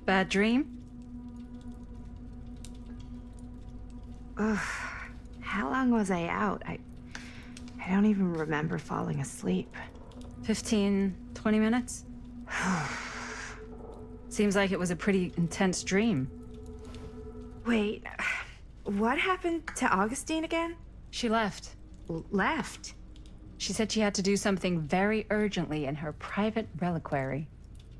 Bad dream? Ugh. How long was I out? I don't even remember falling asleep. 15, 20 minutes? Seems like it was a pretty intense dream. Wait, what happened to Augustine again? She left. Left? She said she had to do something very urgently in her private reliquary.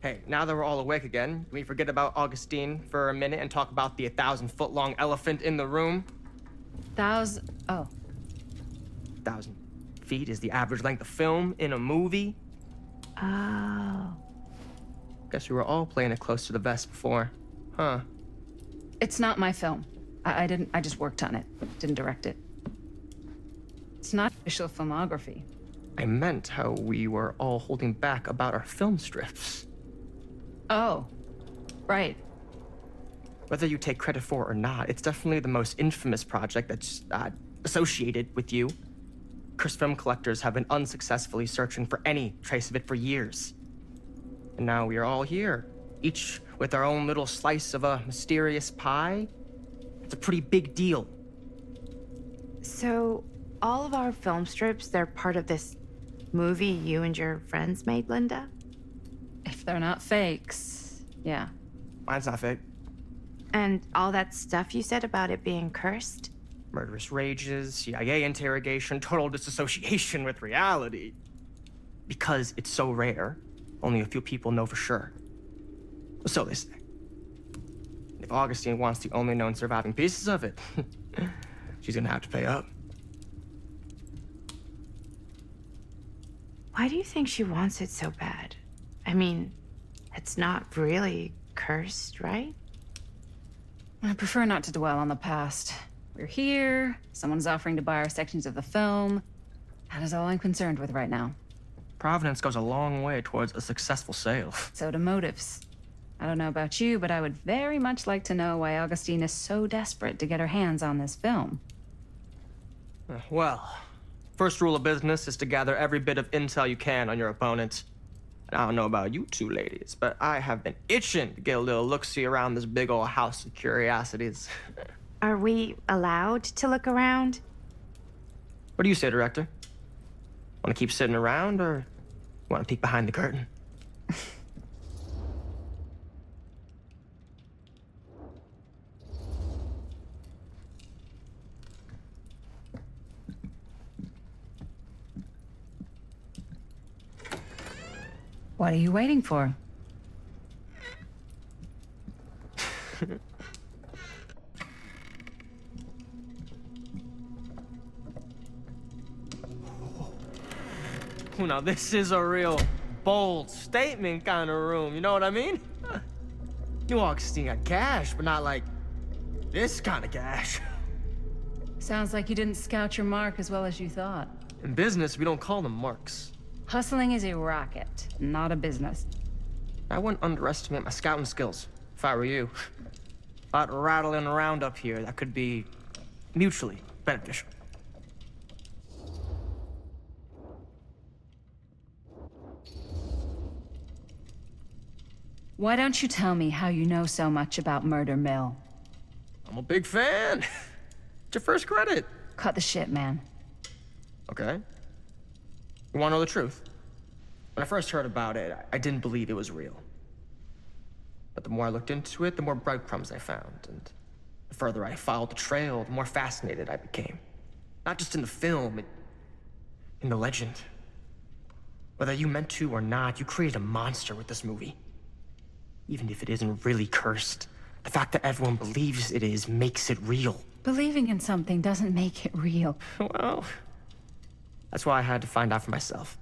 Hey, now that we're all awake again, can we forget about Augustine for a minute and talk about the 1,000-foot-long elephant in the room? Oh. 1,000 feet is the average length of film in a movie. Oh. Guess we were all playing it close to the vest before, huh? It's not my film. I just worked on it, didn't direct it. It's not official filmography. I meant how we were all holding back about our film strips. Oh, right. Whether you take credit for it or not, it's definitely the most infamous project that's associated with you. Cursed film collectors have been unsuccessfully searching for any trace of it for years. And now we are all here, each with our own little slice of a mysterious pie. It's a pretty big deal. So, all of our film strips, they're part of this movie you and your friends made, Linda? If they're not fakes, yeah. Mine's not fake. And all that stuff you said about it being cursed? Murderous rages, CIA interrogation, total disassociation with reality. Because it's so rare, only a few people know for sure. So they say. If Augustine wants the only known surviving pieces of it, she's gonna have to pay up. Why do you think she wants it so bad? I mean, it's not really cursed, right? I prefer not to dwell on the past. We're here, someone's offering to buy our sections of the film. That is all I'm concerned with right now. Providence goes a long way towards a successful sale. So do motives. I don't know about you, but I would very much like to know why Augustine is so desperate to get her hands on this film. Well, first rule of business is to gather every bit of intel you can on your opponent. And I don't know about you two ladies, but I have been itching to get a little look-see around this big old house of curiosities. Are we allowed to look around? What do you say, director? Want to keep sitting around, or want to peek behind the curtain? What are you waiting for? Now this is a real bold statement kind of room, you know what I mean? New Augustine got cash, but not like this kind of cash. Sounds like you didn't scout your mark as well as you thought. In business, we don't call them marks. Hustling is a racket, not a business. I wouldn't underestimate my scouting skills, if I were you. A lot rattling around up here that could be mutually beneficial. Why don't you tell me how you know so much about Murder Mill? I'm a big fan. It's your first credit. Cut the shit, man. Okay. You want to know the truth? When I first heard about it, I didn't believe it was real. But the more I looked into it, the more breadcrumbs I found. And the further I followed the trail, the more fascinated I became. Not just in the film, in the legend. Whether you meant to or not, you created a monster with this movie. Even if it isn't really cursed, the fact that everyone believes it is makes it real. Believing in something doesn't make it real. Well, that's why I had to find out for myself.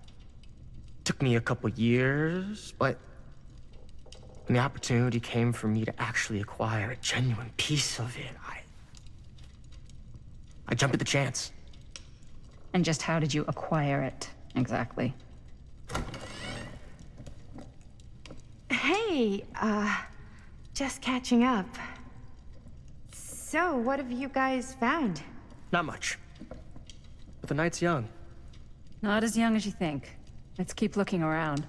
Took me a couple years, but when the opportunity came for me to actually acquire a genuine piece of it, I jumped at the chance. And just how did you acquire it, exactly? Hey, just catching up. So, what have you guys found? Not much. But the night's young. Not as young as you think. Let's keep looking around.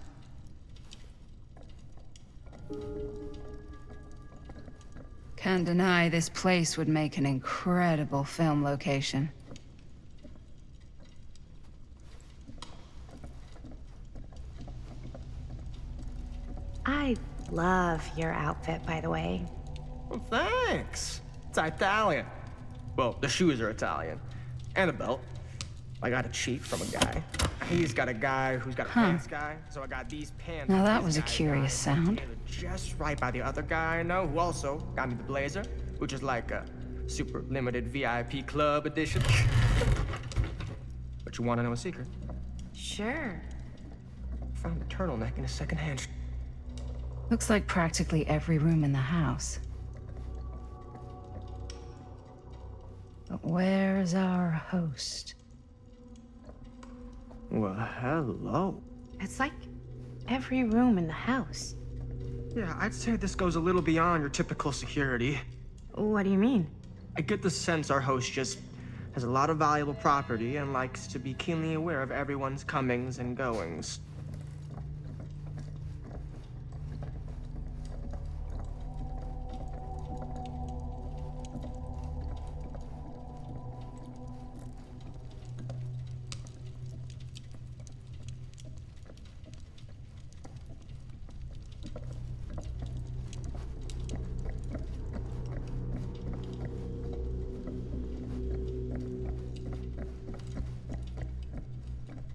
Can't deny this place would make an incredible film location. I love your outfit, by the way. Well, thanks. It's Italian. Well, the shoes are Italian. And a belt. I got a cheap from a guy. He's got a guy who's got a pants guy, so I got these pants. Now that this was a guy curious sound. tailored just right by the other guy I know, who also got me the blazer, which is like a super limited VIP club edition. But you want to know a secret? Sure. Found a turtleneck in a secondhand. Looks like practically every room in the house. But where's our host? Well, hello. It's like every room in the house. Yeah, I'd say this goes a little beyond your typical security. What do you mean? I get the sense our host just has a lot of valuable property and likes to be keenly aware of everyone's comings and goings.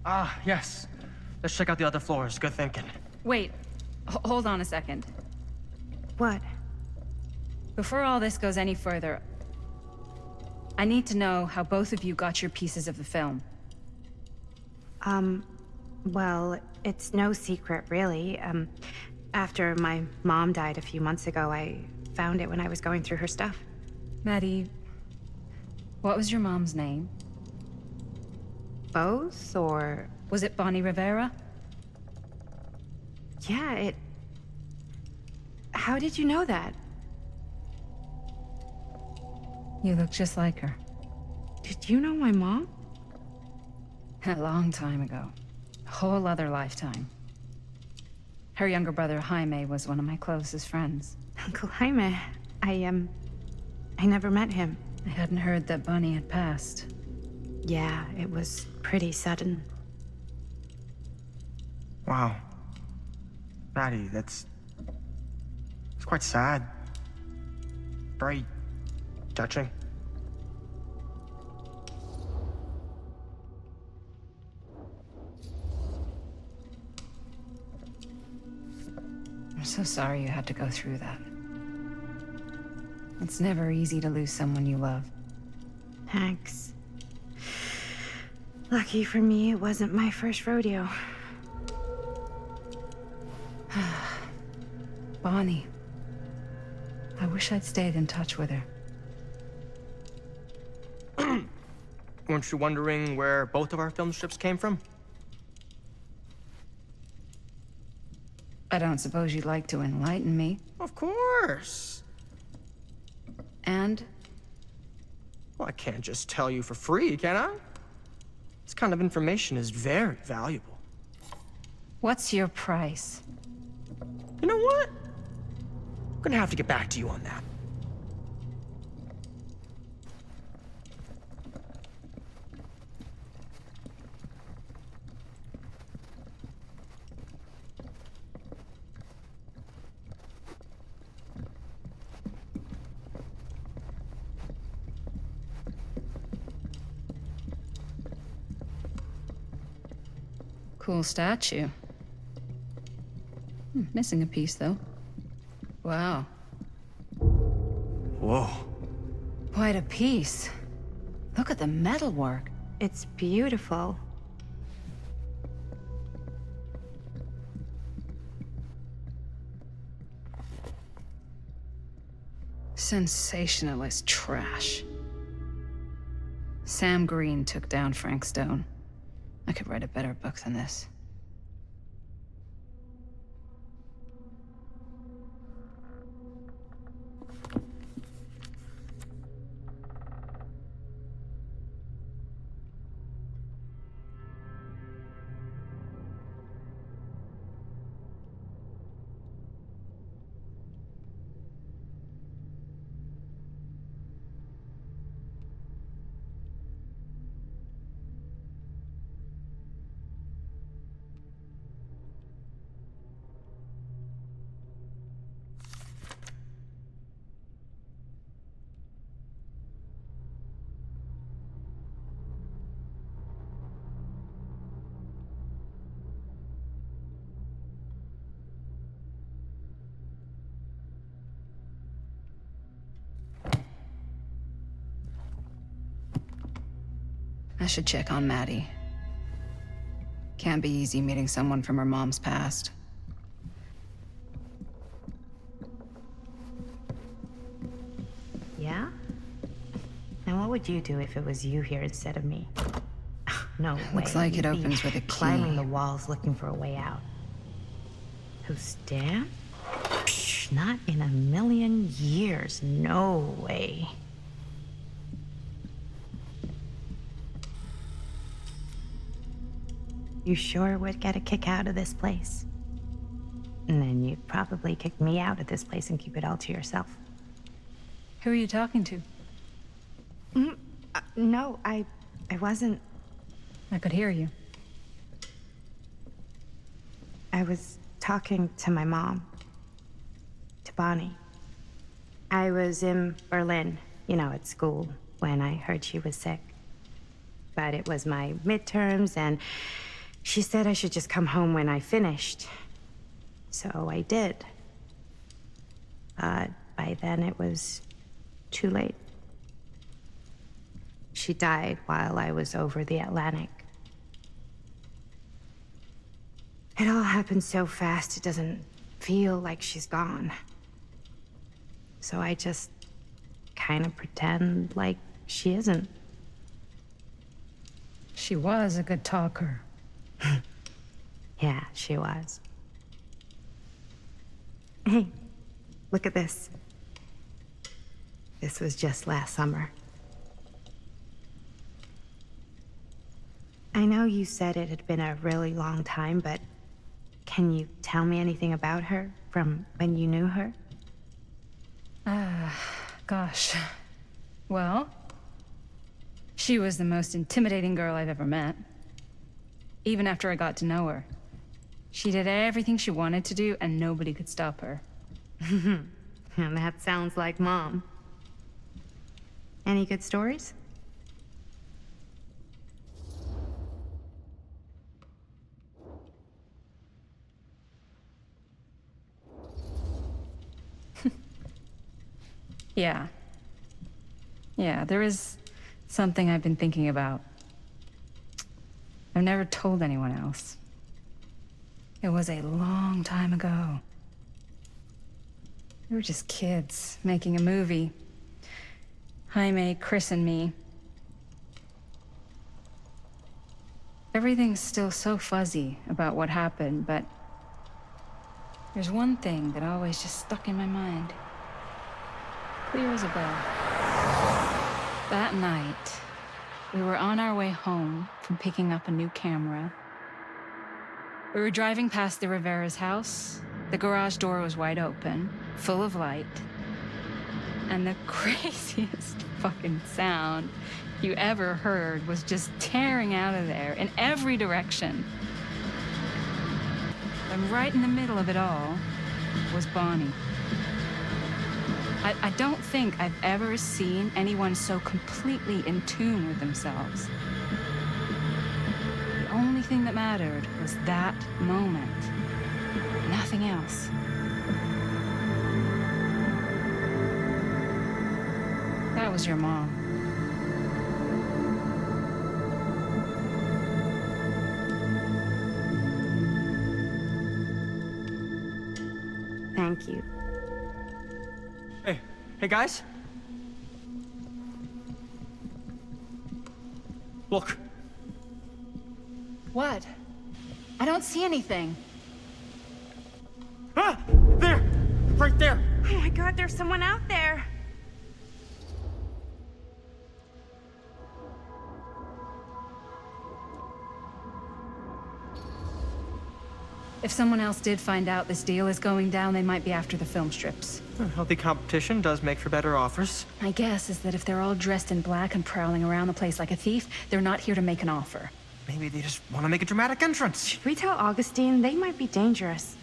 Ah, yes. Let's check out the other floors. Good thinking. Wait, hold on a second. What? Before all this goes any further, I need to know how both of you got your pieces of the film. Well, it's no secret, really. After my mom died a few months ago, I found it when I was going through her stuff. Maddie, what was your mom's name? Both, or... Was it Bonnie Rivera? Yeah, How did you know that? You look just like her. Did you know my mom? A long time ago. A whole other lifetime. Her younger brother, Jaime, was one of my closest friends. Uncle Jaime. I never met him. I hadn't heard that Bonnie had passed. Yeah, it was pretty sudden. Wow. Maddie, it's quite sad. Very touching. I'm so sorry you had to go through that. It's never easy to lose someone you love. Thanks. Lucky for me, it wasn't my first rodeo. Bonnie. I wish I'd stayed in touch with her. Weren't you wondering where both of our film strips came from? I don't suppose you'd like to enlighten me. Of course. And? Well, I can't just tell you for free, can I? This kind of information is very valuable. What's your price? You know what? I'm gonna have to get back to you on that. Cool statue. Missing a piece, though. Wow. Whoa. Quite a piece. Look at the metalwork. It's beautiful. Sensationalist trash. Sam Green took down Frank Stone. I could write a better book than this. I should check on Maddie. Can't be easy meeting someone from her mom's past. Yeah? And what would you do if it was you here instead of me? No way. Looks like it You'd be opens with a key. climbing the walls looking for a way out. Who's Dan? Psh, not in a million years. No way. You sure would get a kick out of this place. And then you'd probably kick me out of this place and keep it all to yourself. Who are you talking to? No, I wasn't. I could hear you. I was talking to my mom. To Bonnie. I was in Berlin, at school, when I heard she was sick. But it was my midterms, and she said I should just come home when I finished. So I did. But by then it was too late. She died while I was over the Atlantic. It all happened so fast, it doesn't feel like she's gone. So I just kind of pretend like she isn't. She was a good talker. Yeah, she was. Hey, look at this. This was just last summer. I know you said it had been a really long time, but can you tell me anything about her from when you knew her? Gosh. Well, she was the most intimidating girl I've ever met. Even after I got to know her. She did everything she wanted to do, and nobody could stop her. And that sounds like Mom. Any good stories? Yeah. Yeah, there is something I've been thinking about. I've never told anyone else. It was a long time ago. We were just kids, making a movie. Jaime, Chris, and me. Everything's still so fuzzy about what happened, but there's one thing that always just stuck in my mind. Clear as a bell. That night, we were on our way home from picking up a new camera. We were driving past the Rivera's house. The garage door was wide open, full of light. And the craziest fucking sound you ever heard was just tearing out of there in every direction. And right in the middle of it all was Bonnie. I don't think I've ever seen anyone so completely in tune with themselves. The only thing that mattered was that moment. Nothing else. That was your mom. Thank you. Hey guys. Look. What? I don't see anything. Ah! There! Right there! Oh my God, there's someone out there. If someone else did find out this deal is going down, they might be after the film strips. Healthy competition does make for better offers. My guess is that if they're all dressed in black and prowling around the place like a thief, they're not here to make an offer. Maybe they just want to make a dramatic entrance. Should we tell Augustine? They might be dangerous.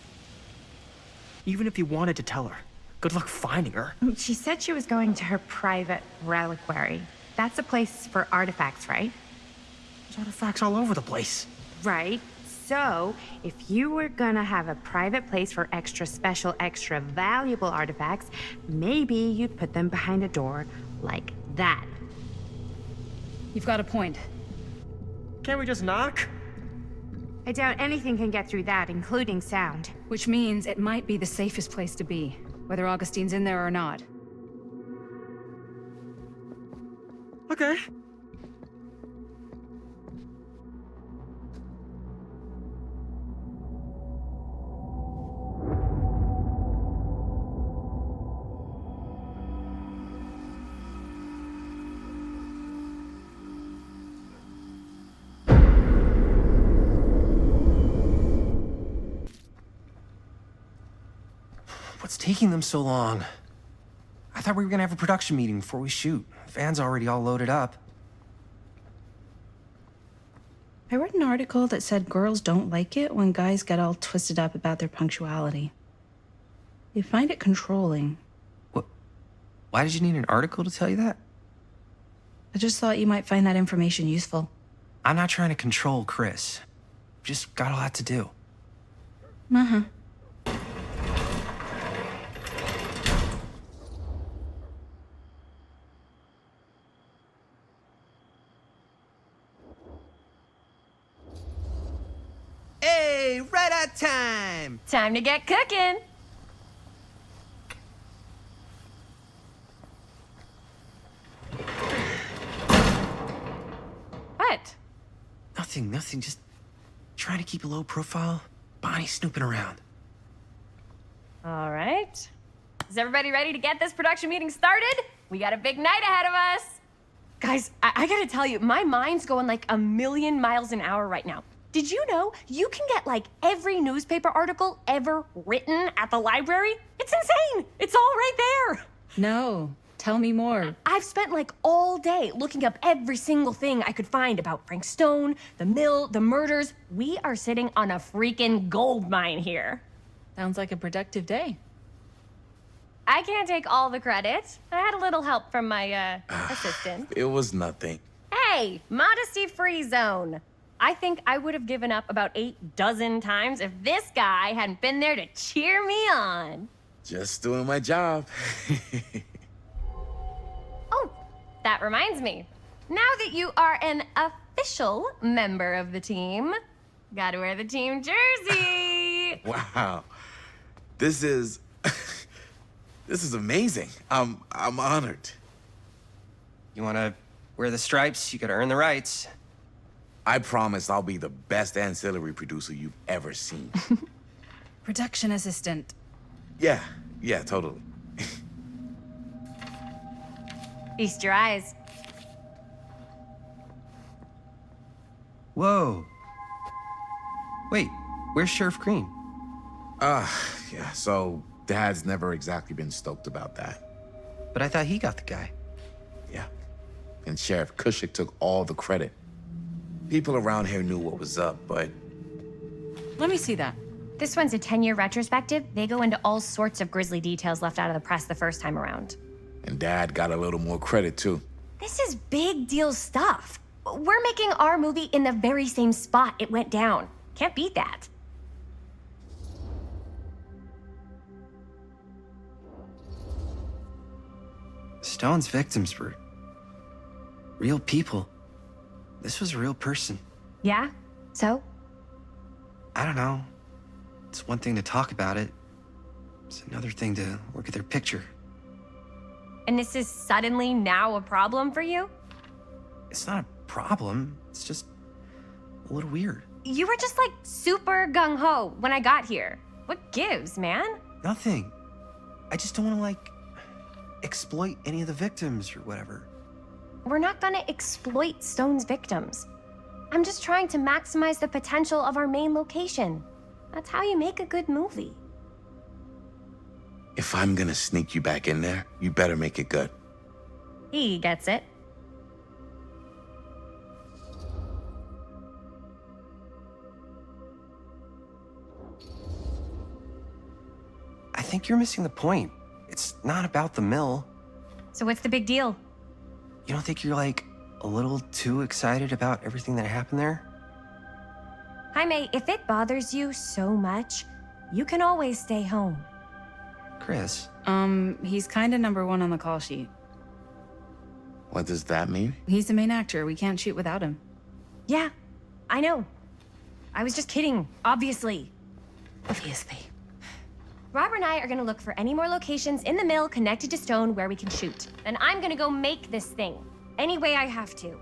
Even if you wanted to tell her, good luck finding her. She said she was going to her private reliquary. That's a place for artifacts, right? There's artifacts all over the place. Right. So, if you were gonna have a private place for extra special, extra valuable artifacts, maybe you'd put them behind a door like that. You've got a point. Can't we just knock? I doubt anything can get through that, including sound. Which means it might be the safest place to be, whether Augustine's in there or not. Okay. What's taking them so long? I thought we were gonna have a production meeting before we shoot. Van's already all loaded up. I read an article that said girls don't like it when guys get all twisted up about their punctuality. They find it controlling. What? Why did you need an article to tell you that? I just thought you might find that information useful. I'm not trying to control Chris. Just got a lot to do. Uh-huh. Hey, right on time! Time to get cooking. What? Nothing, just trying to keep a low profile. Bonnie snooping around. All right. Is everybody ready to get this production meeting started? We got a big night ahead of us. Guys, I gotta tell you, my mind's going like a million miles an hour right now. Did you know you can get like every newspaper article ever written at the library? It's insane. It's all right there. No, tell me more. I've spent like all day looking up every single thing I could find about Frank Stone, the mill, the murders. We are sitting on a freaking gold mine here. Sounds like a productive day. I can't take all the credit. I had a little help from my assistant. It was nothing. Hey, modesty-free zone. I think I would have given up about 8 dozen times if this guy hadn't been there to cheer me on. Just doing my job. Oh, that reminds me. Now that you are an official member of the team, gotta wear the team jersey. Wow. This is... this is amazing. I'm honored. You wanna wear the stripes? You gotta earn the rights. I promise I'll be the best ancillary producer you've ever seen. Production assistant. Yeah, totally. Feast your eyes. Whoa. Wait, where's Sheriff Green? Yeah, so Dad's never exactly been stoked about that. But I thought he got the guy. Yeah. And Sheriff Kushik took all the credit. People around here knew what was up, but... Let me see that. This one's a 10-year retrospective. They go into all sorts of grisly details left out of the press the first time around. And Dad got a little more credit, too. This is big deal stuff. We're making our movie in the very same spot it went down. Can't beat that. Stone's victims were real people. This was a real person. Yeah? So? I don't know. It's one thing to talk about it. It's another thing to look at their picture. And this is suddenly now a problem for you? It's not a problem. It's just a little weird. You were just like super gung-ho when I got here. What gives, man? Nothing. I just don't want to, like, exploit any of the victims or whatever. We're not gonna exploit Stone's victims. I'm just trying to maximize the potential of our main location. That's how you make a good movie. If I'm gonna sneak you back in there, you better make it good. He gets it. I think you're missing the point. It's not about the mill. So what's the big deal? You don't think you're, like, a little too excited about everything that happened there? Jaime, if it bothers you so much, you can always stay home. Chris. He's kinda #1 on the call sheet. What does that mean? He's the main actor. We can't shoot without him. Yeah, I know. I was just kidding, obviously. Obviously. Robert and I are gonna look for any more locations in the mill connected to stone where we can shoot. Then I'm gonna go make this thing. Any way I have to.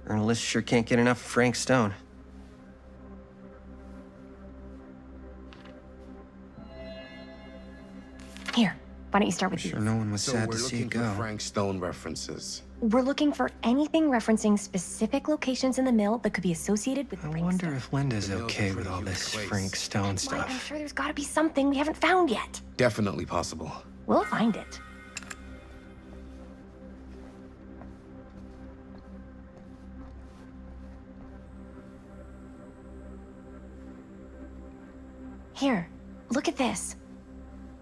Journalists sure can't get enough of Frank Stone. Here, why don't you start with Sure, these? no one was So sad we're to see looking it for go. Frank Stone references. We're looking for anything referencing specific locations in the mill that could be associated with I Frank wonder Stone. if Linda's The mill's a okay with pretty all huge this place. Frank Stone That's why I'm stuff. sure there's gotta be something we haven't found yet. Definitely possible. We'll find it. Here, look at this.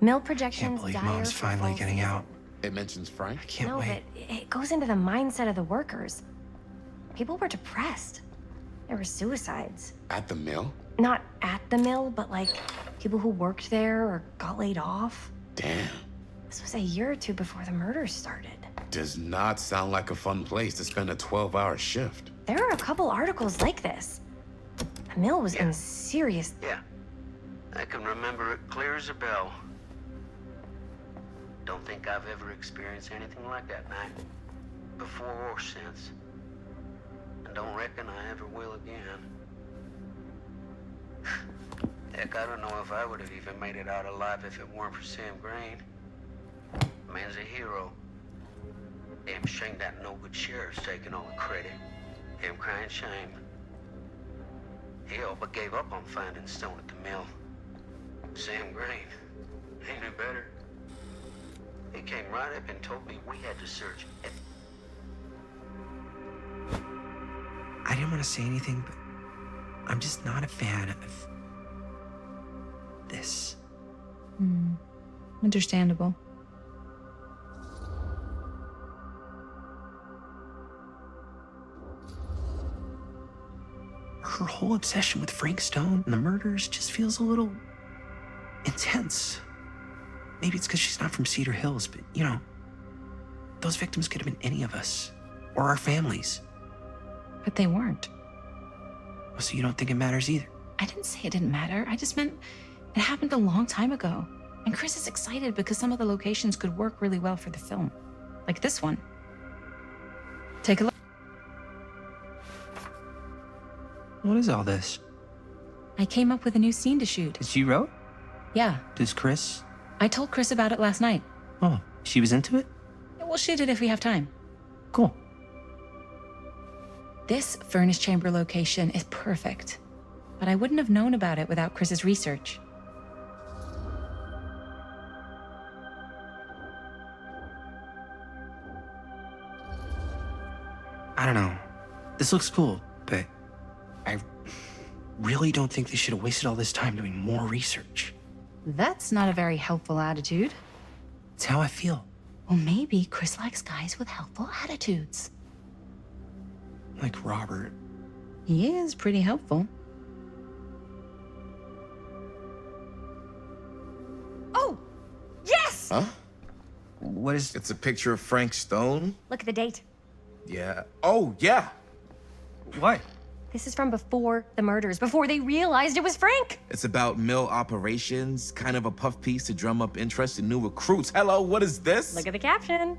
Mill Can't projections believe dire Mom's for finally fall getting season. out. It mentions Frank? I can't No, wait. but it goes into the mindset of the workers. People were depressed. There were suicides. At the mill? Not at the mill, but like people who worked there or got laid off. Damn. This was a year or two before the murders started. Does not sound like a fun place to spend a 12-hour shift. There are a couple articles like this. The mill was in serious. Yeah. I can remember it clear as a bell. Don't think I've ever experienced anything like that night. Before or since. And don't reckon I ever will again. Heck, I don't know if I would have even made it out alive if it weren't for Sam Green. Man's a hero. Damn shame that no good sheriff's taking all the credit. Damn crying shame. He all but gave up on finding Stone at the mill. Sam Green. Ain't it better? He came right up and told me we had to search it. I didn't want to say anything, but I'm just not a fan of this. Understandable. Her whole obsession with Frank Stone and the murders just feels a little intense. Maybe it's because she's not from Cedar Hills, but you know, those victims could have been any of us or our families. But they weren't. So you don't think it matters either? I didn't say it didn't matter. I just meant it happened a long time ago. And Chris is excited because some of the locations could work really well for the film. Like this one. Take a look. What is all this? I came up with a new scene to shoot. That you wrote? Yeah, Does Chris? I told Chris about it last night. Oh, she was into it? We'll shoot it if we have time. Cool. This furnace chamber location is perfect. But I wouldn't have known about it without Chris's research. I don't know. This looks cool, but I really don't think they should have wasted all this time doing more research. That's not a very helpful attitude. It's how I feel. Well, maybe Chris likes guys with helpful attitudes. Like Robert. He is pretty helpful. Oh! Yes! Huh? What is... It's a picture of Frank Stone? Look at the date. Yeah. Oh, yeah. What? This is from before the murders, before they realized it was Frank. It's about mill operations, kind of a puff piece to drum up interest in new recruits. Hello, what is this? Look at the caption.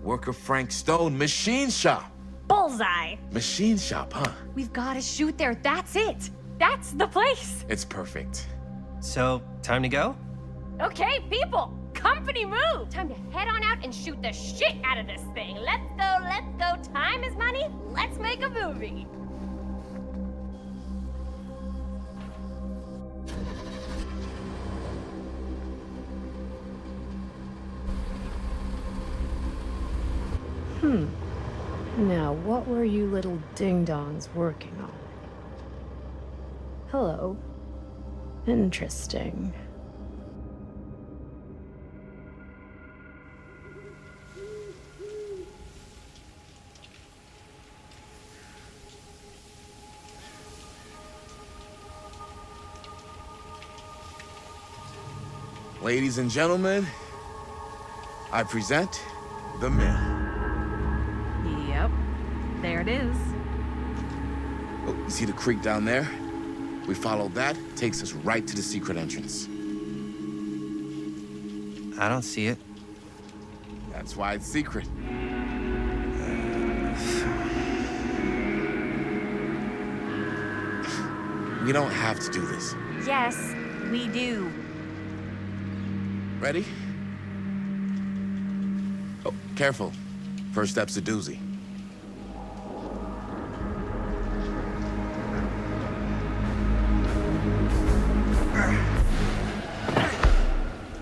Worker Frank Stone, machine shop. Bullseye. Machine shop, huh? We've got to shoot there. That's it. That's the place. It's perfect. So, time to go? Okay, people. Company move. Time to head on out and shoot the shit out of this thing. Let's go, let's go. Time is money. Let's make a movie. Now, what were you little ding-dongs working on? Hello. Interesting. Ladies and gentlemen, I present the mill. Yep. There it is. Oh, you see the creek down there? We follow that, takes us right to the secret entrance. I don't see it. That's why it's secret. We don't have to do this. Yes, we do. Ready? Oh, careful. First step's a doozy.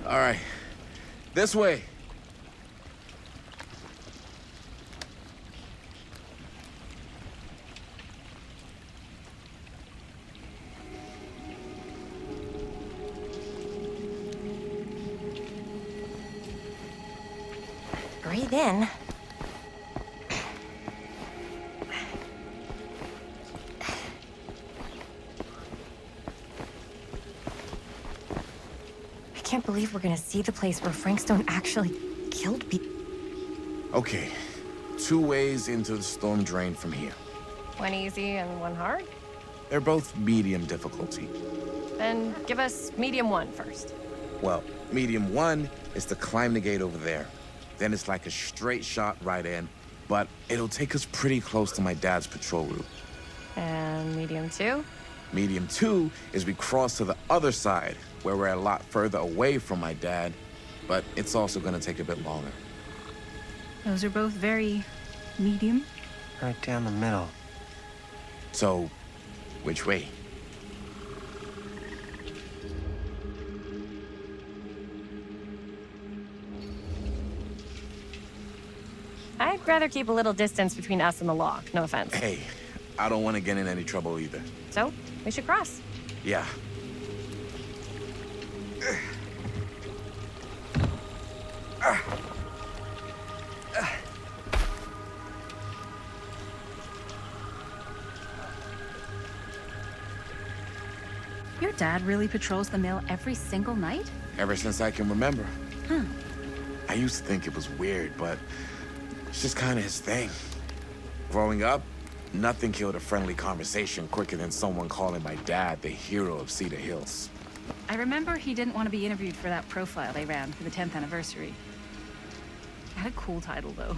All right, this way. Breathe in. I can't believe we're gonna see the place where Frank Stone actually killed people. Okay, 2 ways into the storm drain from here. One easy and one hard? They're both medium difficulty. Then give us medium one first. Well, medium 1 is to climb the gate over there. Then it's like a straight shot right in, but it'll take us pretty close to my dad's patrol route. And medium two? Medium 2 is we cross to the other side, where we're a lot further away from my dad, but it's also gonna take a bit longer. Those are both very medium. Right down the middle. So, which way? I'd rather keep a little distance between us and the law, no offense. Hey, I don't want to get in any trouble either. So, we should cross. Yeah. Your dad really patrols the mill every single night? Ever since I can remember. Huh. I used to think it was weird, but it's just kind of his thing. Growing up, nothing killed a friendly conversation quicker than someone calling my dad the hero of Cedar Hills. I remember he didn't want to be interviewed for that profile they ran for the 10th anniversary. Had a cool title, though.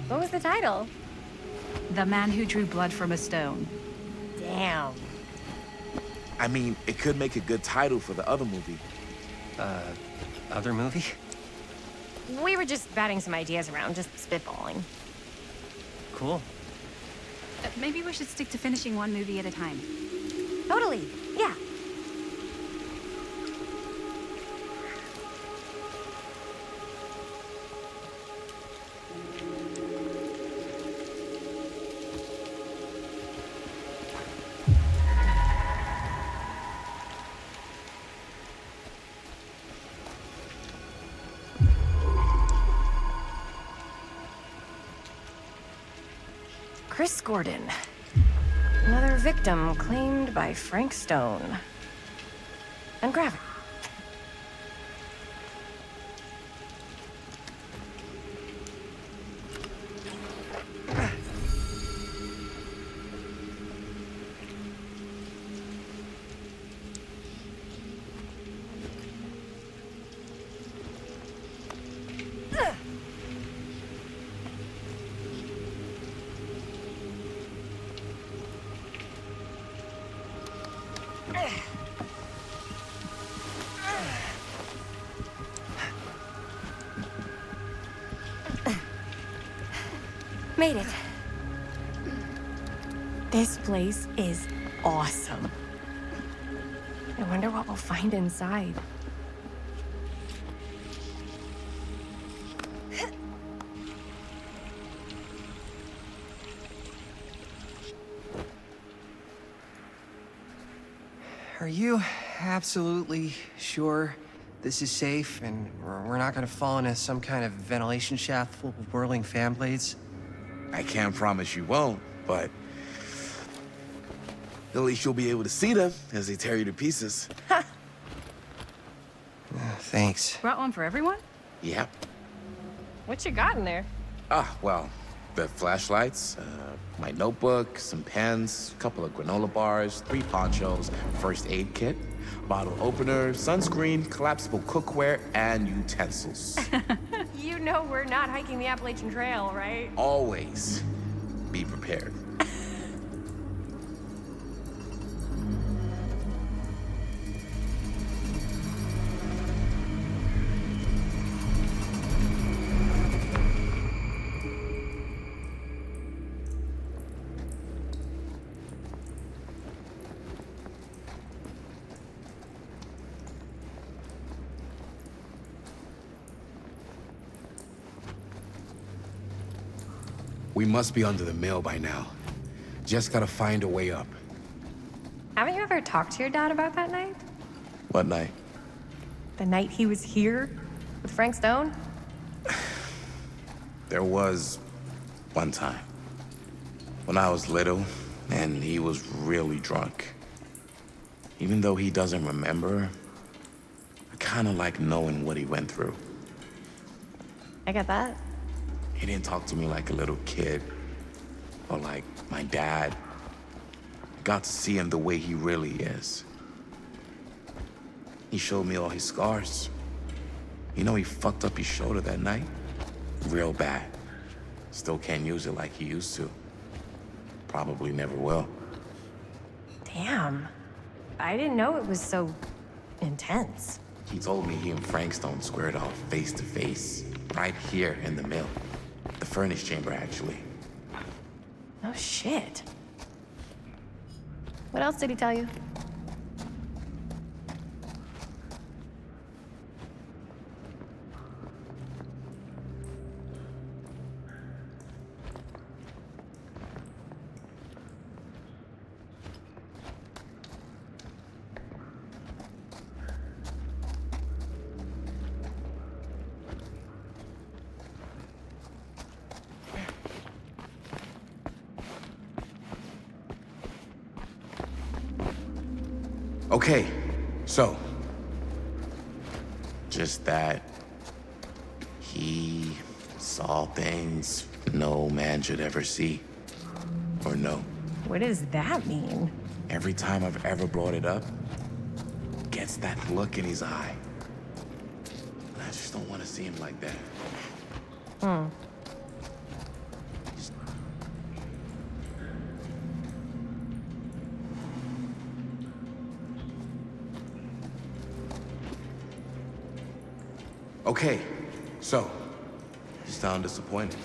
What was the title? The Man Who Drew Blood from a Stone. Damn. I mean, it could make a good title for the other movie. Other movie? We were just batting some ideas around, just spitballing. Cool. Maybe we should stick to finishing one movie at a time. Totally, yeah. Chris Gordon. Another victim claimed by Frank Stone. And grab it. Made it. This place is awesome. I wonder what we'll find inside. Are you absolutely sure this is safe and we're not gonna fall into some kind of ventilation shaft full of whirling fan blades? I can't promise you won't, but at least you'll be able to see them as they tear you to pieces. Thanks. Brought one for everyone? Yep. What you got in there? Well, the flashlights, my notebook, some pens, a couple of granola bars, 3 ponchos, first aid kit, bottle opener, sunscreen, collapsible cookware, and utensils. You know we're not hiking the Appalachian Trail, right? Always be prepared. We must be under the mill by now. Just gotta find a way up. Haven't you ever talked to your dad about that night? What night? The night he was here with Frank Stone? There was one time when I was little and he was really drunk. Even though he doesn't remember, I kind of like knowing what he went through. I get that. He didn't talk to me like a little kid or like my dad. I got to see him the way he really is. He showed me all his scars. You know, he fucked up his shoulder that night. Real bad. Still can't use it like he used to. Probably never will. Damn. I didn't know it was so intense. He told me he and Frank Stone squared off face to face, right here in the mill. The furnace chamber, actually. Oh, shit. What else did he tell you? Okay, so, just that he saw things no man should ever see or know. What does that mean? Every time I've ever brought it up, gets that look in his eye. I just don't want to see him like that. Okay, so, you sound disappointed.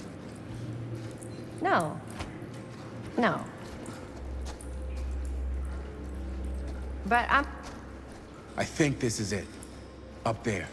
No. No. But I think this is it. Up there.